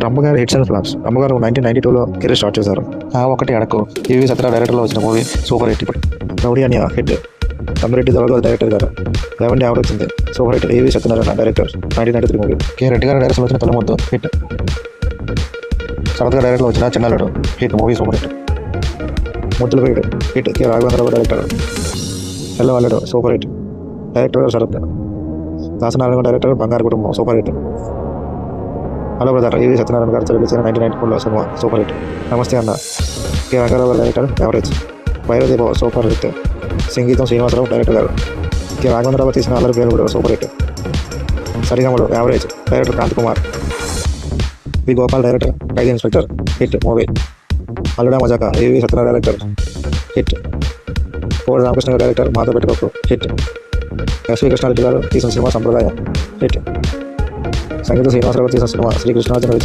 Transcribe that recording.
రమ్మగారు hits and flops. రమ్మగారు 1992లో career start చేశారు. ఒకటి అడకు ఈవి సత్యనారాయణ డైరెక్టర్లో వచ్చిన మూవీ సూపర్ హిట్. ఇప్పుడు రౌడీ అని హిట్. తమ్మిరెడ్డి దొరగారు డైరెక్టర్ గారు. 11 యావరేజ్ వచ్చింది. Super hit. E V Satyanarayana director 1993 movie. K Reddy గారు డైరెక్షన్ వచ్చిన తొలిముద్దు హిట్. శరత్ గారు డైరెక్ట్లో వచ్చిన Chinnalludu hit movie super hit. ముద్దుల పేరు hit. K Raghavendra Rao director. Hello Alludu super hit. Director Sarath. Dasanarayana director Bangaru Kutumbam super hit. Hello brother E V Satyanarayana గారు తెలిపించిన 1994లో సినిమా సూపర్ హిట్. నమస్తే అన్న K Rangarao director average. Bhairavadeepa super hit. Sangeetham Srinivasarao director గారు. కె రాఘవేంద్రరావు తీసిన అల్లరి పేరు super hit. Sarigamalu average. Director Kanth Kumar. V Gopal director Khaidi inspector hit movie. Alluda Majaka E V Satyanarayana director hit. Kodi Ramakrishna గారు డైరెక్టర్ మాతో పెట్టుకోకు హిట్. ఎస్వి కృష్ణారెడ్డి గారు తీసిన సినిమా సంప్రదాయం హిట్. సంగీత శ్రీనివాసరావు తీసిన సినిమా శ్రీకృష్ణార్జున